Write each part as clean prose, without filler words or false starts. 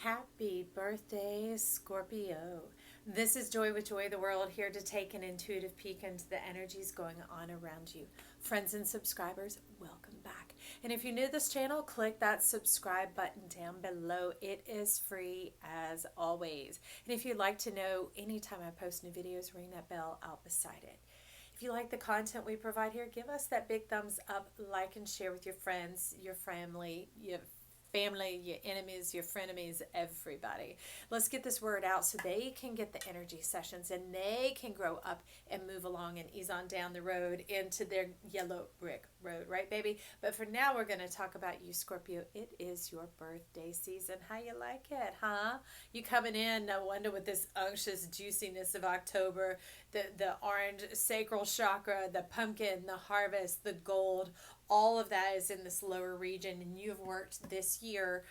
Happy birthday, Scorpio. This is Joy with Joy the World, here to take an intuitive peek into the energies going on around you. Friends and subscribers, welcome back. And if you're new to this channel, click that subscribe button down below. It is free as always. And if you'd like to know anytime I post new videos, ring that bell out beside it. If you like the content we provide here, give us that big thumbs up, like and share with your friends, your family, your enemies, your frenemies, everybody. Let's get this word out so they can get the energy sessions and they can grow up and move along and ease on down the road into their yellow brick road, right, baby? But for now, we're going to talk about you, Scorpio. It is your birthday season. How you like it, huh? You coming in, no wonder, with this unctuous juiciness of October, the orange sacral chakra, the pumpkin, the harvest, the gold, all of that is in this lower region, and you have worked this year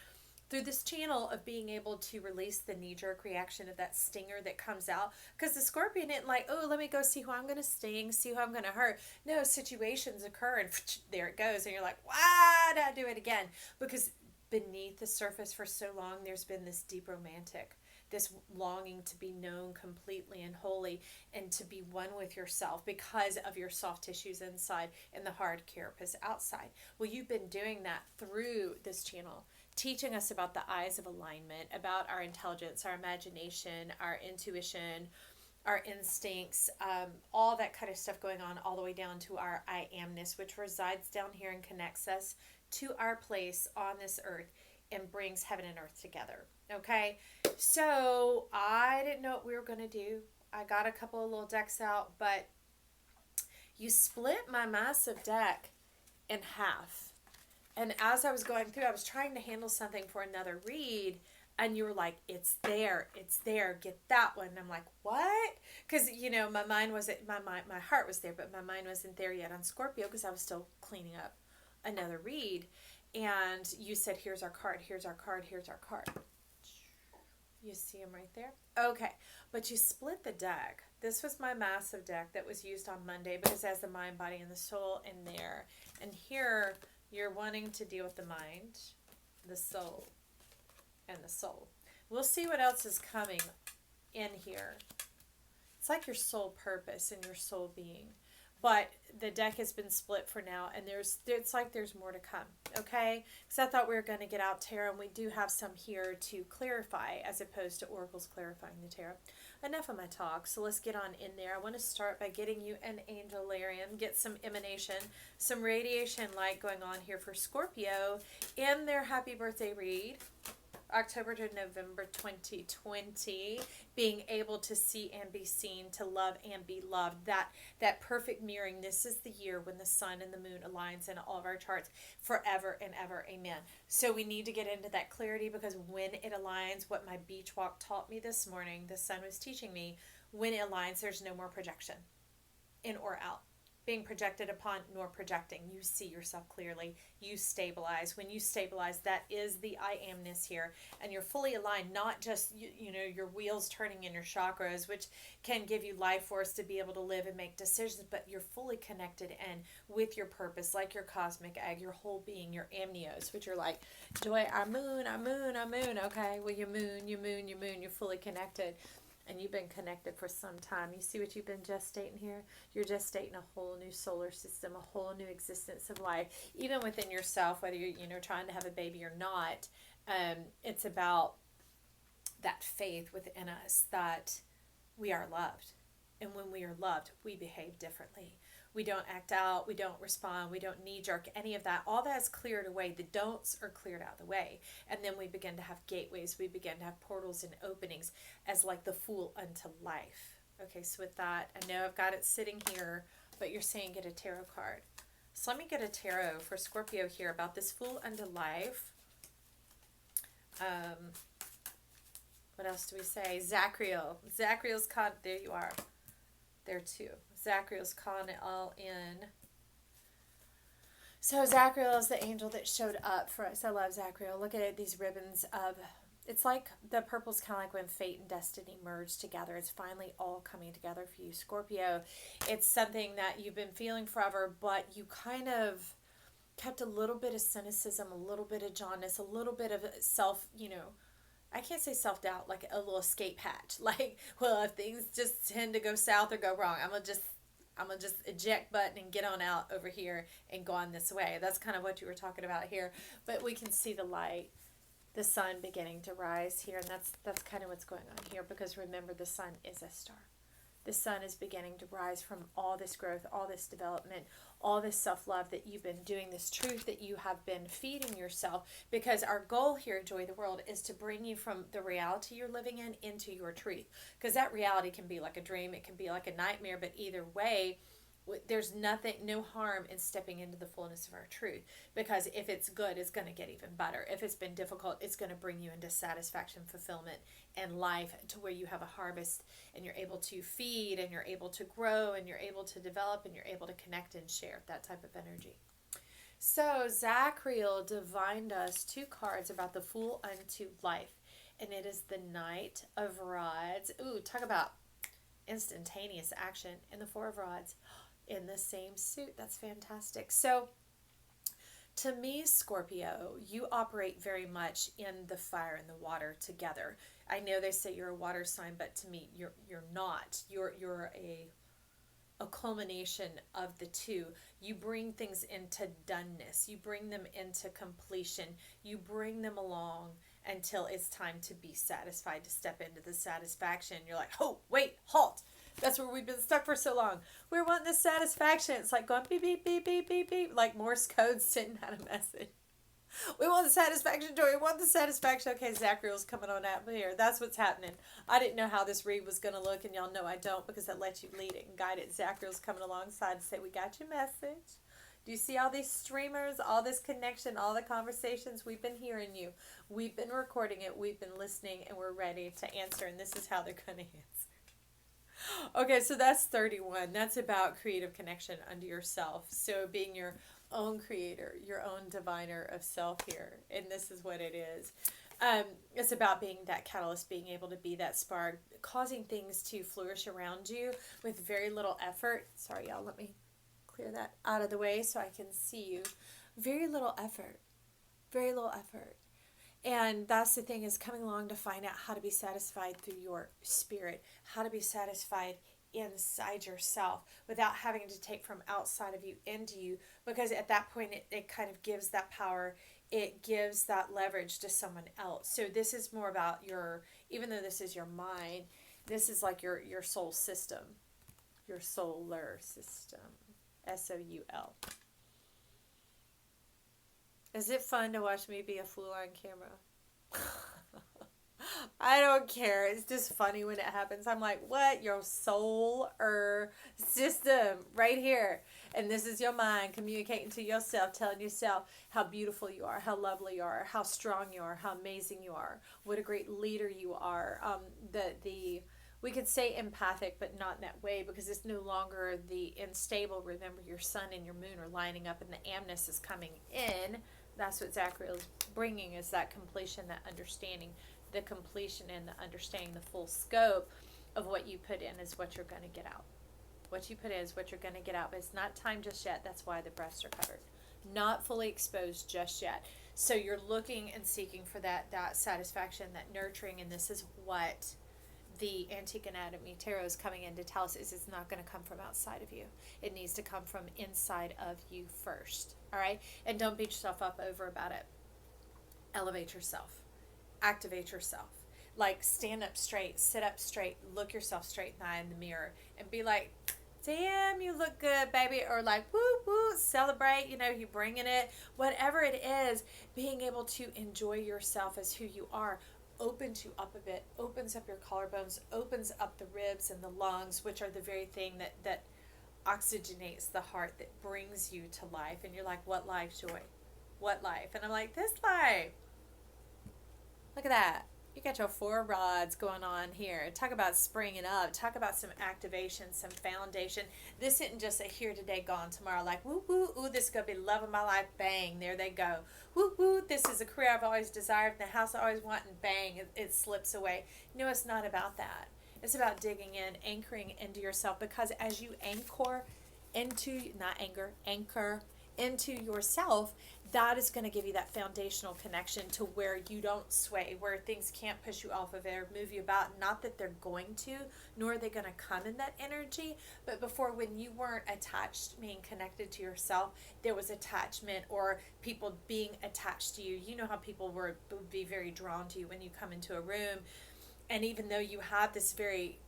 through this channel of being able to release the knee-jerk reaction of that stinger that comes out, because the scorpion isn't like, oh, let me go see who I'm going to sting, see who I'm going to hurt. No, situations occur and there it goes, and you're like, why did I do it again? Because beneath the surface for so long there's been this deep romantic, this longing to be known completely and wholly and to be one with yourself because of your soft tissues inside and the hard carapace outside. Well, you've been doing that through this channel, teaching us about the eyes of alignment, about our intelligence, our imagination, our intuition, our instincts, all that kind of stuff going on, all the way down to our I amness, which resides down here and connects us to our place on this earth and brings heaven and earth together. Okay, so I didn't know what we were going to do. I got a couple of little decks out, but you split my massive deck in half. And as I was going through, I was trying to handle something for another read, and you were like, it's there, get that one. And I'm like, what? Because, my mind wasn't, my heart was there, but my mind wasn't there yet on Scorpio because I was still cleaning up another read. And you said, here's our card, here's our card, here's our card. You see them right there? Okay, but you split the deck. This was my massive deck that was used on Monday because it has the mind, body, and the soul in there. And here, you're wanting to deal with the mind, the soul, and the soul. We'll see what else is coming in here. It's like your soul purpose and your soul being. But the deck has been split for now, and it's like there's more to come, okay? Because I thought we were going to get out tarot, and we do have some here to clarify as opposed to oracles clarifying the tarot. Enough of my talk, so let's get on in there. I want to start by getting you an angel Larian, get some emanation, some radiation light going on here for Scorpio in their happy birthday read. October to November 2020, being able to see and be seen, to love and be loved, that perfect mirroring. This is the year when the sun and the moon aligns in all of our charts forever and ever. Amen. So we need to get into that clarity, because when it aligns, what my beach walk taught me this morning, the sun was teaching me, when it aligns, there's no more projection, in or out, being projected upon, nor projecting. You see yourself clearly. You stabilize. When you stabilize, that is the I amness here. And you're fully aligned, not just, your wheels turning in your chakras, which can give you life force to be able to live and make decisions, but you're fully connected in with your purpose, like your cosmic egg, your whole being, your amnios, which are like, Joy, I moon, I moon, I moon. Okay, well, you moon, you're fully connected. And you've been connected for some time. You see what you've been gestating here? You're gestating a whole new solar system, a whole new existence of life, even within yourself, whether you're trying to have a baby or not. It's about that faith within us that we are loved. And when we are loved, we behave differently. We don't act out, we don't respond, we don't knee jerk, any of that. All that is cleared away. The don'ts are cleared out of the way. And then we begin to have gateways, we begin to have portals and openings as like the fool unto life. Okay, so with that, I know I've got it sitting here, but you're saying get a tarot card. So let me get a tarot for Scorpio here about this fool unto life. What else do we say? Zachriel. Zachriel's card. There you are. There too. Zachriel's calling it all in. So Zachriel is the angel that showed up for us. I love Zachriel. Look at it, these ribbons of, it's like the purple's kind of like when fate and destiny merge together. It's finally all coming together for you, Scorpio. It's something that you've been feeling forever, but you kind of kept a little bit of cynicism, a little bit of jaundice, a little bit of self, I can't say self-doubt, like a little escape hatch. Like, well, if things just tend to go south or go wrong, I'm gonna just eject button and get on out over here and go on this way. That's kind of what you were talking about here. But we can see the light, the sun beginning to rise here, and that's kind of what's going on here, because remember, the sun is a star. The sun is beginning to rise from all this growth, all this development, all this self-love that you've been doing, this truth that you have been feeding yourself. Because our goal here at Joy the World is to bring you from the reality you're living in into your truth. Because that reality can be like a dream, it can be like a nightmare, but either way, there's nothing, no harm in stepping into the fullness of our truth. Because if it's good, it's going to get even better. If it's been difficult, it's going to bring you into satisfaction, fulfillment, and life, to where you have a harvest and you're able to feed and you're able to grow and you're able to develop and you're able to connect and share that type of energy. So Zachriel divined us two cards about the Fool unto life, and it is the Knight of Rods. Ooh, talk about instantaneous action, and the Four of Rods in the same suit. That's fantastic. So to me, Scorpio, you operate very much in the fire and the water together. I know they say you're a water sign, but to me, you're not. You're a culmination of the two. You bring things into doneness. You bring them into completion. You bring them along until it's time to be satisfied, to step into the satisfaction. You're like, oh, wait, halt. That's where we've been stuck for so long. We're wanting this satisfaction. It's like going beep, beep, beep, beep, beep, beep, like Morse code sending out a message. We want the satisfaction, Joy. We want the satisfaction. Okay, Zachariel's coming on out here. That's what's happening. I didn't know how this read was going to look, and y'all know I don't, because I let you lead it and guide it. Zachariel's coming alongside to say, we got your message. Do you see all these streamers, all this connection, all the conversations? We've been hearing you. We've been recording it. We've been listening, and we're ready to answer, and this is how they're going to answer. Okay, so that's 31. That's about creative connection unto yourself. So being your own creator, your own diviner of self here. And this is what it is. It's about being that catalyst, being able to be that spark, causing things to flourish around you with very little effort. Sorry, y'all, let me clear that out of the way so I can see you. Very little effort. Very little effort. And that's the thing, is coming along to find out how to be satisfied through your spirit, how to be satisfied inside yourself without having to take from outside of you into you, because at that point it kind of gives that power, it gives that leverage to someone else. So this is more about your, even though this is your mind, this is like your soul system, your solar system, SOUL. Is it fun to watch me be a fool on camera? I don't care. It's just funny when it happens. I'm like, what? Your solar system right here. And this is your mind communicating to yourself, telling yourself how beautiful you are, how lovely you are, how strong you are, how amazing you are, what a great leader you are. We could say empathic, but not in that way, because it's no longer the unstable. Remember, your sun and your moon are lining up and the amness is coming in. That's what Zachariel is bringing, is that completion, that understanding, the completion and the understanding, the full scope of what you put in is what you're going to get out. What you put in is what you're going to get out, but it's not time just yet. That's why the breasts are covered. Not fully exposed just yet. So you're looking and seeking for that satisfaction, that nurturing, and this is what the Antique Anatomy Tarot is coming in to tell us, is it's not going to come from outside of you. It needs to come from inside of you first. All right? And don't beat yourself up over about it. Elevate yourself. Activate yourself. Like, stand up straight, sit up straight, look yourself straight in the eye in the mirror, and be like, damn, you look good, baby. Or like, woo, woo, celebrate, you bringing it. Whatever it is, being able to enjoy yourself as who you are opens you up a bit, opens up your collarbones, opens up the ribs and the lungs, which are the very thing that oxygenates the heart, that brings you to life. And you're like, what life, Joy? What life? And I'm like, this life. Look at that. You got your four rods going on here. Talk about springing up. Talk about some activation, some foundation. This isn't just a here today, gone tomorrow. Like, woo, woo, ooh, this is going to be love of my life. Bang, there they go. Woo, woo, this is a career I've always desired, the house I always want, and bang, it slips away. No, it's not about that. It's about digging in, anchoring into yourself, because as you anchor into, anchor into yourself, that is going to give you that foundational connection to where you don't sway, where things can't push you off of it or move you about. Not that they're going to, nor are they going to come in that energy. But before, when you weren't attached, being connected to yourself, there was attachment or people being attached to you. You know how people would be very drawn to you when you come into a room. And even though you have this very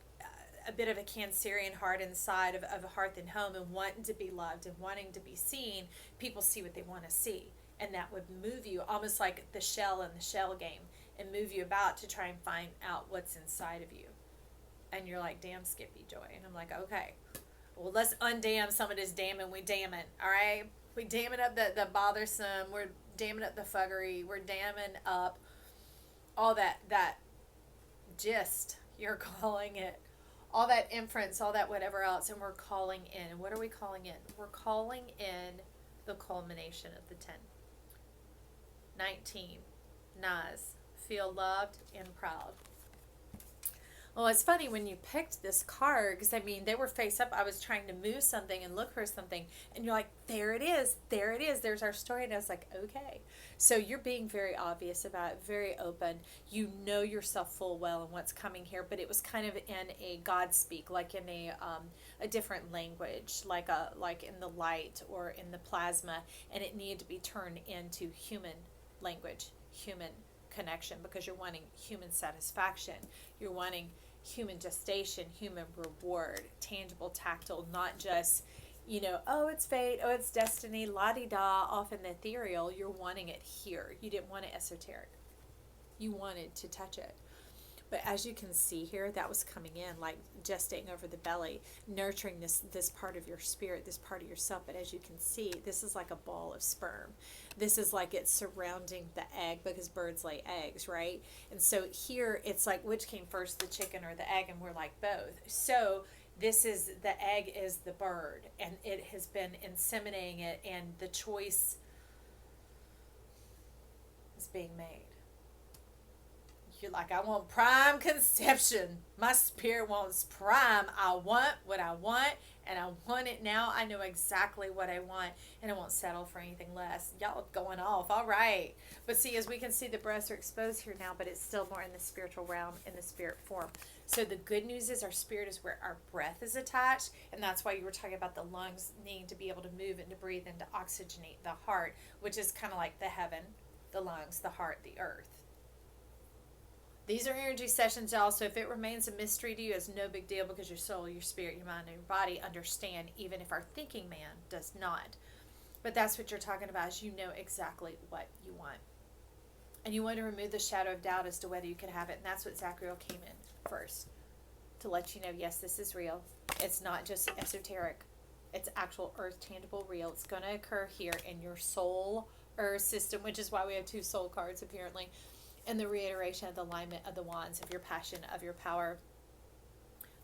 a bit of a Cancerian heart inside of a hearth and home and wanting to be loved and wanting to be seen, people see what they want to see. And that would move you almost like the shell in the shell game and move you about to try and find out what's inside of you. And you're like, damn, Skippy Joy. And I'm like, okay, well, let's undam some of this damming we damn it, all right? We damming up the bothersome. We're damming up the fuggery. We're damming up all that gist, you're calling it. All that inference, all that whatever else, and we're calling in. What are we calling in? We're calling in the culmination of the 10. 19. Nas. Feel loved and proud. Well, it's funny when you picked this card, because I mean, they were face up. I was trying to move something and look for something, and you're like, there it is, there it is, there's our story. And I was like, okay. So you're being very obvious about it, very open. You know yourself full well and what's coming here, but it was kind of in a God speak, like in a different language, like in the light or in the plasma, and it needed to be turned into human language, human connection, because you're wanting human satisfaction, you're wanting human gestation, human reward, tangible, tactile, not just, oh, it's fate, oh, it's destiny, la-di-da, off in the ethereal. You're wanting it here. You didn't want it esoteric. You wanted to touch it. But as you can see here, that was coming in, like gestating over the belly, nurturing this part of your spirit, this part of yourself. But as you can see, this is like a ball of sperm. This is like it's surrounding the egg, because birds lay eggs, right? And so here, it's like, which came first, the chicken or the egg? And we're like both. So this is, the egg is the bird, and it has been inseminating it, and the choice is being made. You're like, I want prime conception. My spirit wants prime. I want what I want, and I want it now. I know exactly what I want, and I won't settle for anything less. Y'all going off. All right. But see, as we can see, the breaths are exposed here now, but it's still more in the spiritual realm, in the spirit form. So the good news is our spirit is where our breath is attached, and that's why you were talking about the lungs needing to be able to move and to breathe and to oxygenate the heart, which is kind of like the heaven, the lungs, the heart, the earth. These are energy sessions, y'all, so if it remains a mystery to you, it's no big deal, because your soul, your spirit, your mind, and your body understand, even if our thinking man does not. But that's what you're talking about, is you know exactly what you want. And you want to remove the shadow of doubt as to whether you can have it, and that's what Zachariel came in first, to let you know, yes, this is real. It's not just esoteric. It's actual earth, tangible, real. It's going to occur here in your soul earth system, which is why we have 2 soul cards, apparently. And the reiteration of the alignment of the wands, of your passion, of your power,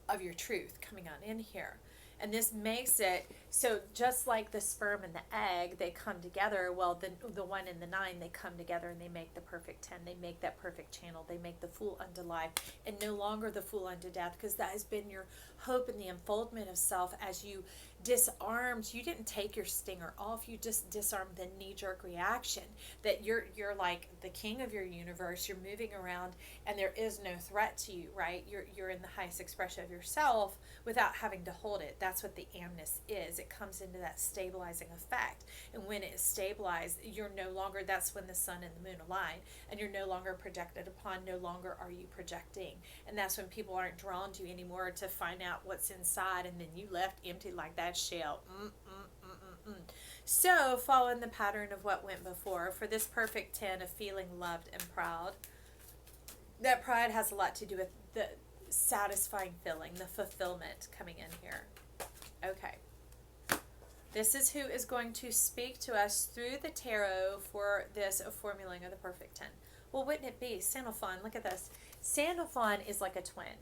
of your truth coming on in here. And this makes it so, just like the sperm and the egg, they come together. Well, the 1 and the 9, they come together and they make the perfect 10. They make that perfect channel. They make the fool unto life, and no longer the fool unto death, because that has been your hope in the unfoldment of self. As you disarmed, you didn't take your stinger off, you just disarmed the knee-jerk reaction that you're like the king of your universe. You're moving around and there is no threat to you, right? You're in the highest expression of yourself without having to hold it. That's what the amness is. It comes into that stabilizing effect, and when it is stabilized, you're no longer, that's when the sun and the moon align, and you're no longer projected upon. No longer are you projecting, and that's when people aren't drawn to you anymore to find out what's inside, and then you left empty like that shell. So, following the pattern of what went before, for this perfect 10 of feeling loved and proud, that pride has a lot to do with the satisfying feeling, the fulfillment coming in here. Okay. This is who is going to speak to us through the tarot for this formulating of the perfect 10. Well, wouldn't it be Sandalphon? Look at this. Sandalphon is like a twin.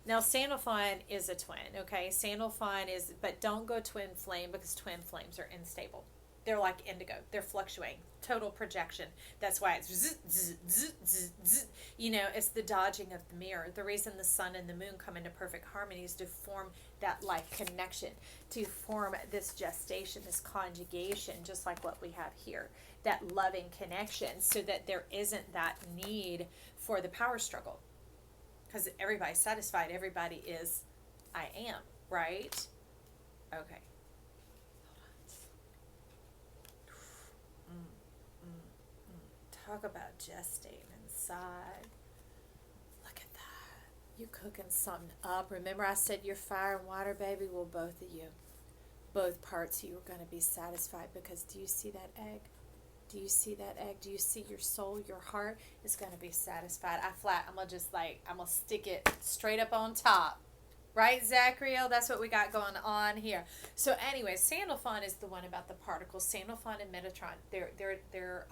Now, Sandalphon is a twin, okay? Sandalphon is, but don't go twin flame, because twin flames are unstable. They're like indigo. They're fluctuating. Total projection. That's why it's zzz, zzz, zzz, zzz, zzz. It's the dodging of the mirror. The reason the sun and the moon come into perfect harmony is to form that life connection, to form this gestation, this conjugation, just like what we have here, that loving connection, so that there isn't that need for the power struggle. Because everybody's satisfied. Everybody is, I am, right? Okay. Talk about gestating inside. Look at that. You cooking something up. Remember I said you're fire and water, baby? Well, both of you. Both parts of you are going to be satisfied, because do you see that egg? Do you see that egg? Do you see your soul, your heart is going to be satisfied? I'm going to stick it straight up on top. Right, Zachariel? That's what we got going on here. So anyway, Sandalphon is the one about the particles. Sandalphon and Metatron, they're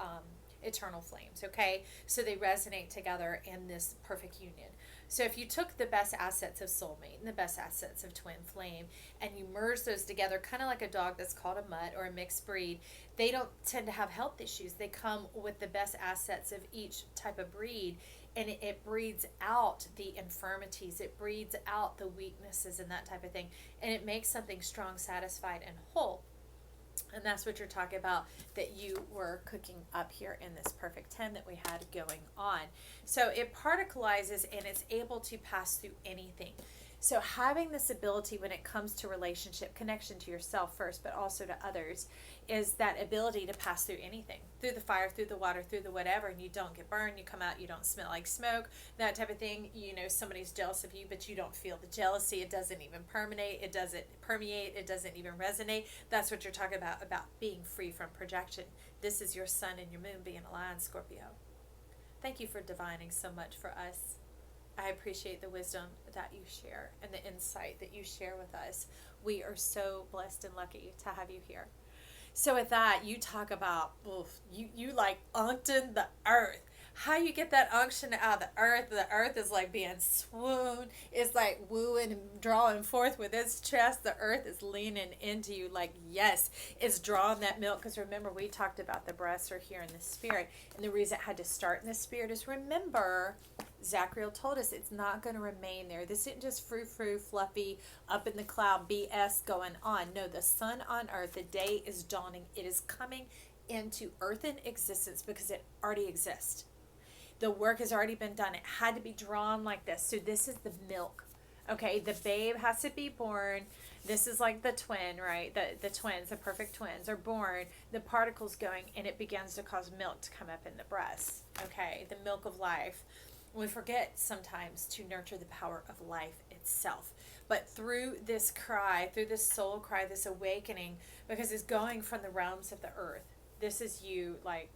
eternal flames, okay? So they resonate together in this perfect union. So if you took the best assets of soulmate and the best assets of twin flame and you merge those together, kind of like a dog that's called a mutt or a mixed breed, they don't tend to have health issues. They come with the best assets of each type of breed, and it breeds out the infirmities. It breeds out the weaknesses and that type of thing, and it makes something strong, satisfied, and whole. And that's what you're talking about, that you were cooking up here in this perfect 10 that we had going on. So it particleizes and it's able to pass through anything. So having this ability when it comes to relationship, connection to yourself first, but also to others, is that ability to pass through anything, through the fire, through the water, through the whatever, and you don't get burned, you come out, you don't smell like smoke, that type of thing. Somebody's jealous of you, but you don't feel the jealousy. It doesn't even permeate, it doesn't even resonate. That's what you're talking about being free from projection. This is your sun and your moon being aligned, Scorpio. Thank you for divining so much for us. I appreciate the wisdom that you share and the insight that you share with us. We are so blessed and lucky to have you here. So with that, you talk about, you like unctioned the earth. How you get that unction out of the earth is like being swooned. It's like wooing and drawing forth with its chest. The earth is leaning into you like, yes, it's drawing that milk. Because remember, we talked about the breasts are here in the spirit. And the reason it had to start in the spirit is, remember, Zachariel told us it's not going to remain there. This isn't just frou-frou, fluffy, up in the cloud BS going on. No, the sun on earth, the day is dawning. It is coming into earthen existence because it already exists. The work has already been done. It had to be drawn like this. So this is the milk. Okay, the babe has to be born. This is like the twin, right? The twins, the perfect twins are born. The particles going, and it begins to cause milk to come up in the breast. Okay, the milk of life. We forget sometimes to nurture the power of life itself. But through this cry, through this soul cry, this awakening, because it's going from the realms of the earth. This is you like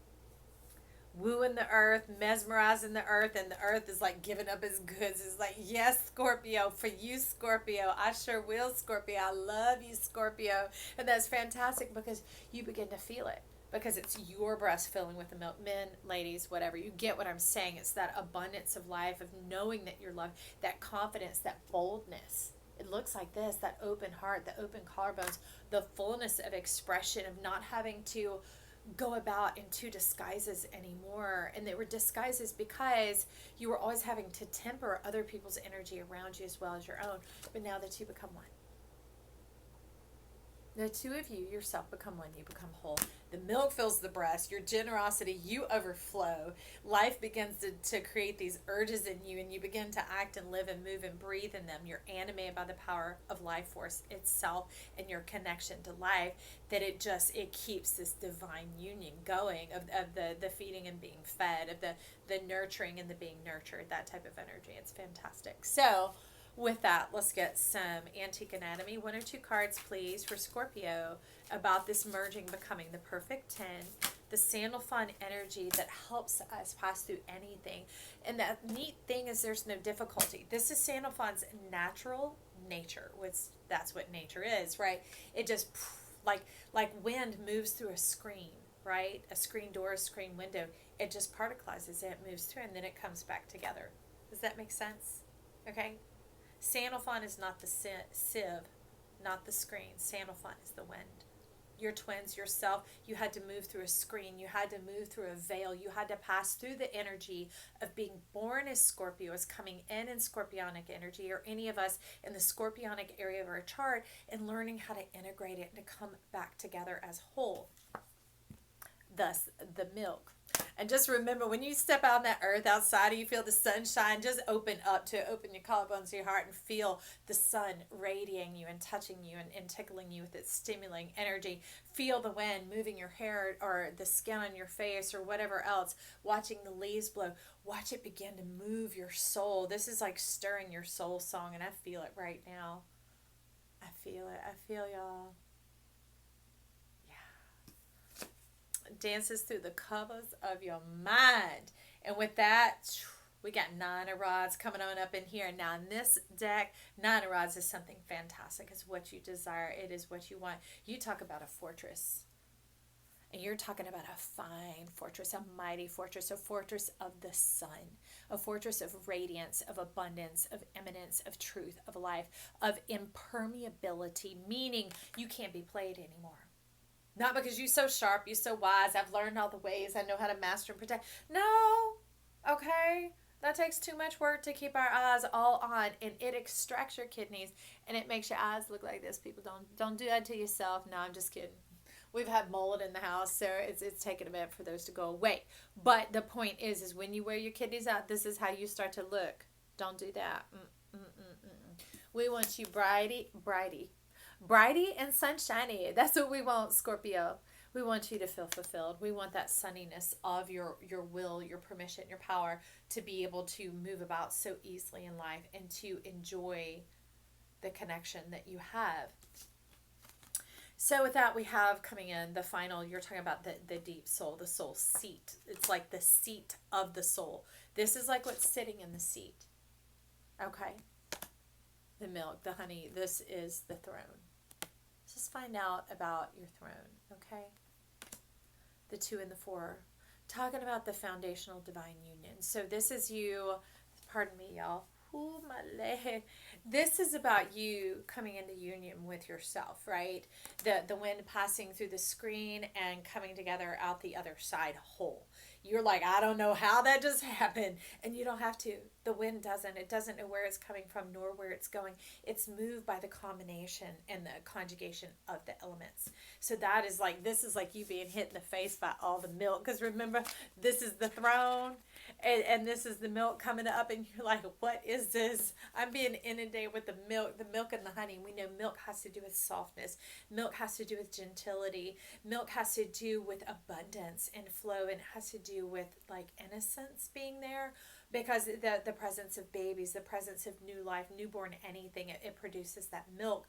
wooing the earth, mesmerizing the earth, and the earth is like giving up its goods. It's like, yes, Scorpio, for you, Scorpio, I sure will, Scorpio. I love you, Scorpio. And that's fantastic because you begin to feel it, because it's your breast filling with the milk. Men, ladies, whatever, you get what I'm saying. It's that abundance of life, of knowing that you're loved, that confidence, that boldness. It looks like this, that open heart, the open collarbones, the fullness of expression, of not having to go about in two disguises anymore. And they were disguises because you were always having to temper other people's energy around you as well as your own. But now the two become one. The two of you yourself become one. You become whole. The milk fills the breast. Your generosity, you overflow. Life begins to create these urges in you, and you begin to act and live and move and breathe in them. You're animated by the power of life force itself and your connection to life, that it keeps this divine union going of the feeding and being fed, of the nurturing and the being nurtured, that type of energy. It's fantastic. So with that, let's get some antique anatomy. 1 or 2 cards, please, for Scorpio about this merging, becoming the perfect 10. The Sandalphon energy that helps us pass through anything. And that neat thing is there's no difficulty. This is Sandalphon's natural nature, which that's what nature is, right? It just, like wind moves through a screen, right? A screen door, a screen window. It just particleizes, it moves through, and then it comes back together. Does that make sense? Okay? Sandalphon is not the sieve, not the screen. Sandalphon is the wind. your twins, yourself, you had to move through a screen, you had to move through a veil, you had to pass through the energy of being born as Scorpio, as coming in scorpionic energy, or any of us in the scorpionic area of our chart, and learning how to integrate it and to come back together as whole. Thus, the milk. And just remember, when you step out on that earth outside and you feel the sunshine, just open your collarbones to your heart and feel the sun radiating you and touching you and tickling you with its stimulating energy. Feel the wind moving your hair or the skin on your face or whatever else. Watching the leaves blow. Watch it begin to move your soul. This is like stirring your soul song, and I feel it right now. I feel it. I feel y'all. Dances through the covers of your mind. And with that, we got 9 of rods coming on up in here. Now in this deck, 9 of rods is something fantastic. It's what you desire. It is what you want. You talk about a fortress. And you're talking about a fine fortress, a mighty fortress, a fortress of the sun, a fortress of radiance, of abundance, of eminence, of truth, of life, of impermeability, meaning you can't be played anymore. Not because you're so sharp, you're so wise, I've learned all the ways, I know how to master and protect. No, okay? That takes too much work to keep our eyes all on, and it extracts your kidneys, and it makes your eyes look like this. People, don't do that to yourself. No, I'm just kidding. We've had mold in the house, so it's taken a minute for those to go away. But the point is when you wear your kidneys out, this is how you start to look. Don't do that. We want you brighty and sunshiny. That's what we want, Scorpio. We want you to feel fulfilled. We want that sunniness of your will, your permission, your power to be able to move about so easily in life and to enjoy the connection that you have. So with that, we have coming in the final, you're talking about the deep soul, the soul seat. It's like the seat of the soul. This is like what's sitting in the seat. Okay? The milk, the honey, this is the throne. Just find out about your throne, okay? The 2 and the 4. Talking about the foundational divine union. So this is you, pardon me, y'all. Ooh, my leg. This is about you coming into union with yourself, right? The wind passing through the screen and coming together out the other side whole. You're like, I don't know how that just happened. And you don't have to. The wind doesn't. It doesn't know where it's coming from nor where it's going. It's moved by the combination and the conjugation of the elements. So that is like, this is like you being hit in the face by all the milk. Because remember, this is the throne. And this is the milk coming up, and you're like, what is this? I'm being inundated with the milk and the honey. We know milk has to do with softness. Milk has to do with gentility. Milk has to do with abundance and flow, and it has to do with like innocence being there, because the presence of babies, the presence of new life, newborn anything, it produces that milk,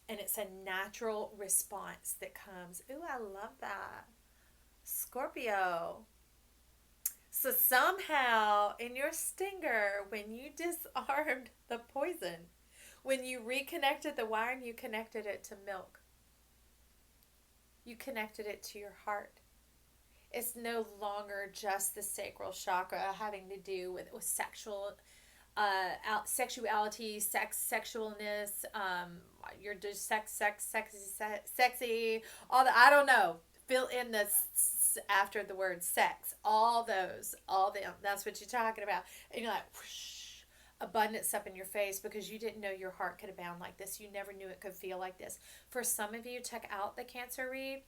and it's a natural response that comes. Ooh, I love that. Scorpio. So somehow in your stinger, when you disarmed the poison, when you reconnected the wire and you connected it to milk, you connected it to your heart. It's no longer just the sacral chakra having to do with sexual, sexuality, sexualness. You're just sexy. All the, I don't know. Fill in the after the word sex, all them, that's what you're talking about, and you're like, whoosh, abundance up in your face, because you didn't know your heart could abound like this. You never knew it could feel like this. For some of you, check out the Cancer read,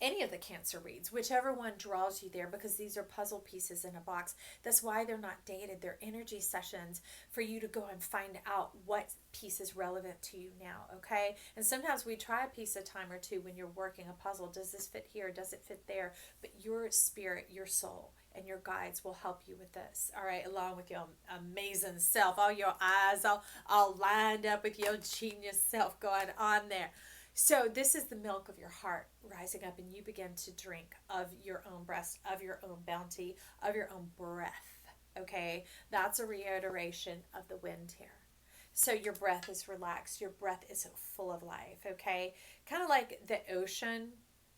any of the Cancer reads, whichever one draws you there, because these are puzzle pieces in a box. That's why they're not dated. They're energy sessions for you to go and find out what piece is relevant to you now, okay? And sometimes we try a piece a time or two when you're working a puzzle. Does this fit here? Does it fit there? But your spirit, your soul, and your guides will help you with this, all right? Along with your amazing self, all your eyes all lined up with your genius self going on there. So this is the milk of your heart rising up, and you begin to drink of your own breast, of your own bounty, of your own breath, okay? That's a reiteration of the wind here. So your breath is relaxed. Your breath is full of life, okay? Kind of like the ocean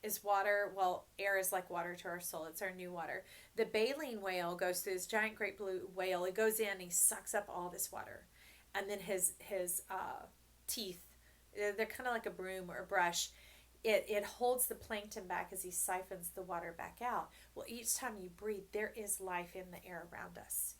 is water. Well, air is like water to our soul. It's our new water. The baleen whale goes through this giant great blue whale. It goes in, he sucks up all this water. And then his teeth, they're kind of like a broom or a brush. it holds the plankton back as he siphons the water back out. Well, each time you breathe, there is life in the air around us.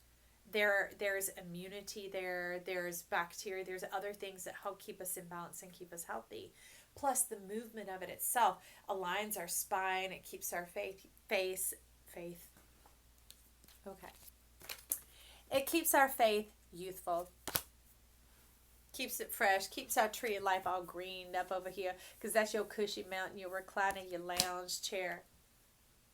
There's immunity there, there's bacteria, there's other things that help keep us in balance and keep us healthy. Plus the movement of it itself aligns our spine, it keeps our faith. Okay. It keeps our faith youthful. Keeps it fresh, keeps our tree of life all greened up over here, because that's your cushy mountain, your recliner, your lounge chair.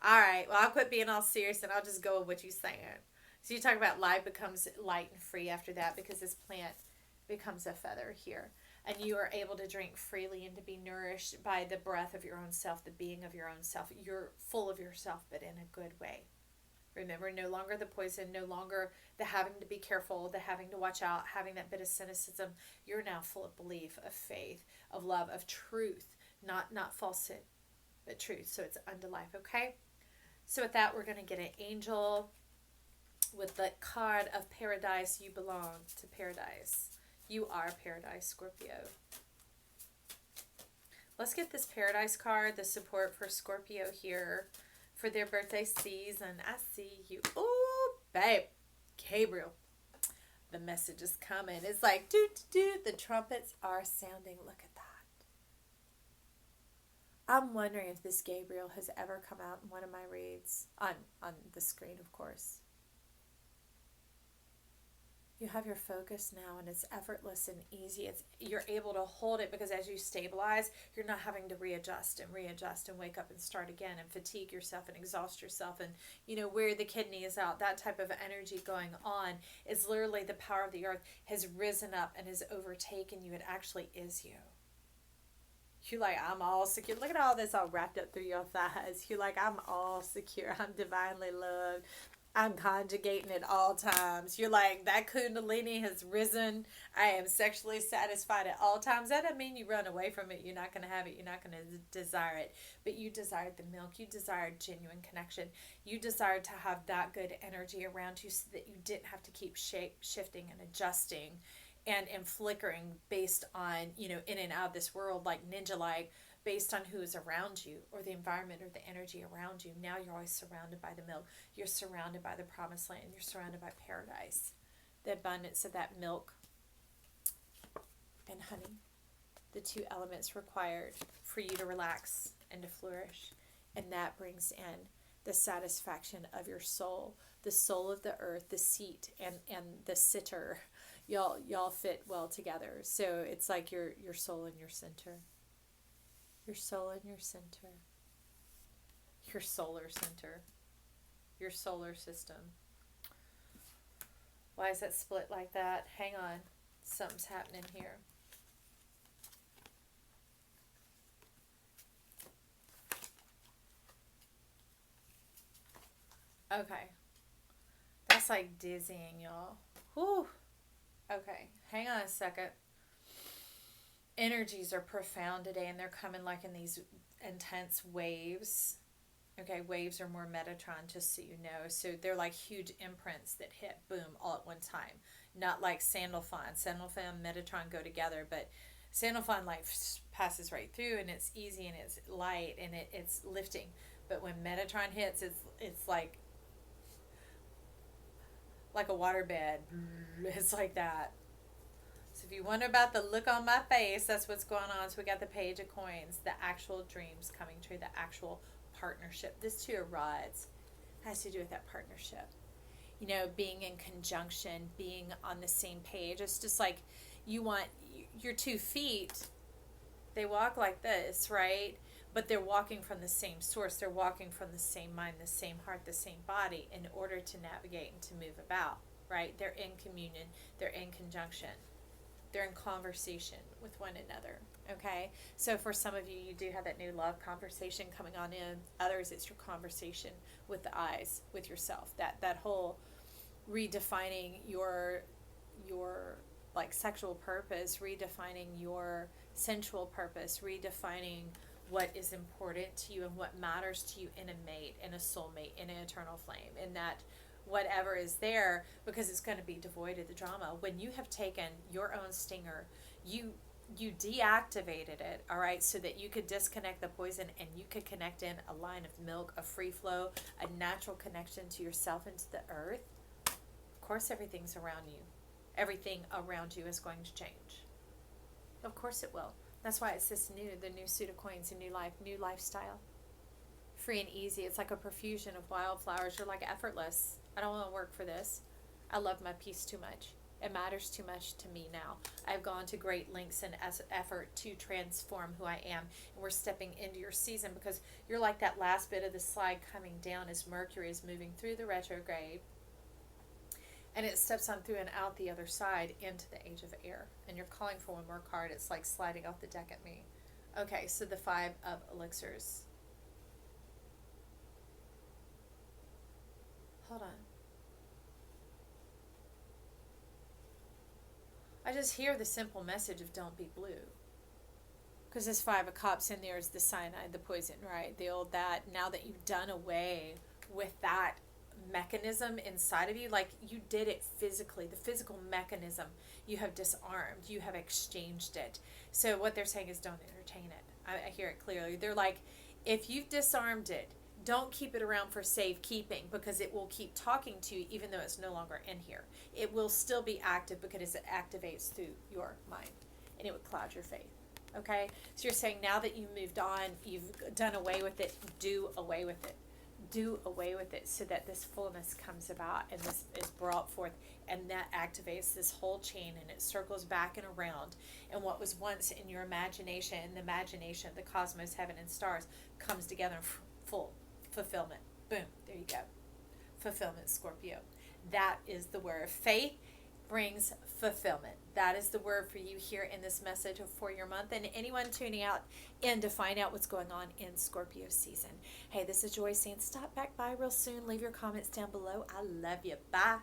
All right, well, I'll quit being all serious and I'll just go with what you're saying. So you talk about life becomes light and free after that, because this plant becomes a feather here. And you are able to drink freely and to be nourished by the breath of your own self, the being of your own self. You're full of yourself, but in a good way. Remember, no longer the poison, no longer the having to be careful, the having to watch out, having that bit of cynicism. You're now full of belief, of faith, of love, of truth, not falsehood, but truth. So it's unto life, okay? So with that, we're going to get an angel with the card of paradise. You belong to paradise. You are paradise, Scorpio. Let's get this paradise card, the support for Scorpio here for their birthday season. I see you. Ooh, babe. Gabriel. The message is coming. It's like, do. The trumpets are sounding. Look at that. I'm wondering if this Gabriel has ever come out in one of my reads. On the screen, of course. You have your focus now, and it's effortless and easy. You're able to hold it, because as you stabilize, you're not having to readjust and wake up and start again and fatigue yourself and exhaust yourself and, wear the kidney is out. That type of energy going on is literally the power of the earth has risen up and has overtaken you. It actually is you. You're like, I'm all secure. Look at all this all wrapped up through your thighs. You're like, I'm all secure. I'm divinely loved. I'm conjugating at all times. You're like, that kundalini has risen. I am sexually satisfied at all times. That doesn't mean you run away from it. You're not going to have it. You're not going to desire it. But you desired the milk. You desired genuine connection. You desired to have that good energy around you so that you didn't have to keep shifting and adjusting and flickering based on, in and out of this world, like ninja-like, based on who is around you or the environment or the energy around you. Now you're always surrounded by the milk. You're surrounded by the promised land. You're surrounded by paradise. The abundance of that milk and honey. The two elements required for you to relax and to flourish. And that brings in the satisfaction of your soul. The soul of the earth, the seat, and the sitter. Y'all fit well together. So it's like your soul and your center. Your soul and your center. Your solar center. Your solar system. Why is that split like that? Hang on. Something's happening here. Okay. That's like dizzying, y'all. Whew. Okay. Hang on a second. Energies are profound today, and they're coming like in these intense waves. Okay, waves are more Metatron, just so you know. So they're like huge imprints that hit, boom, all at one time. Not like Sandalphon. Sandalphon and Metatron go together, but Sandalphon like passes right through, and it's easy and it's light and it's lifting. But when Metatron hits, it's like a waterbed. It's like that. So if you wonder about the look on my face, that's what's going on. So we got the Page of Coins, the actual dreams coming true, the actual partnership. This Two of Rods has to do with that partnership. Being in conjunction, being on the same page. It's just like you want your 2 feet, they walk like this, right? But they're walking from the same source. They're walking from the same mind, the same heart, the same body in order to navigate and to move about, right? They're in communion. They're in conjunction. They're in conversation with one another, okay? So for some of you, you do have that new love conversation coming on in. Others, it's your conversation with the eyes, with yourself. That whole redefining your like sexual purpose, redefining your sensual purpose, redefining what is important to you and what matters to you in a mate, in a soulmate, in an eternal flame, in that whatever is there, because it's going to be devoid of the drama. When you have taken your own stinger, you you deactivated it, all right, so that you could disconnect the poison and you could connect in a line of milk, a free flow, a natural connection to yourself and to the earth. Of course, everything's around you. Everything around you is going to change. Of course it will. That's why it's the new suit of coins, a new life, new lifestyle. Free and easy. It's like a profusion of wildflowers. You're like effortless. I don't want to work for this. I love my peace too much. It matters too much to me now. I've gone to great lengths and effort to transform who I am. And we're stepping into your season because you're like that last bit of the slide coming down as Mercury is moving through the retrograde. And it steps on through and out the other side into the age of air. And you're calling for one more card. It's like sliding off the deck at me. Okay, so the 5 of elixirs. Hold on. I just hear the simple message of don't be blue. Because this 5 of cups in there is the cyanide, the poison, right? The old that. Now that you've done away with that mechanism inside of you, like you did it physically, the physical mechanism, you have disarmed, you have exchanged it. So what they're saying is don't entertain it. I hear it clearly. They're like, if you've disarmed it, don't keep it around for safekeeping because it will keep talking to you even though it's no longer in here. It will still be active because it activates through your mind and it would cloud your faith. Okay? So you're saying now that you've moved on, you've done away with it, do away with it. Do away with it so that this fullness comes about and this is brought forth and that activates this whole chain and it circles back and around. And what was once in your imagination, in the imagination, the cosmos, heaven, and stars comes together in full fulfillment. Boom. There you go. Fulfillment, Scorpio. That is the word. Faith brings fulfillment. That is the word for you here in this message for your month. And anyone tuning out in to find out what's going on in Scorpio season. Hey, this is Joy saying stop back by real soon. Leave your comments down below. I love you. Bye.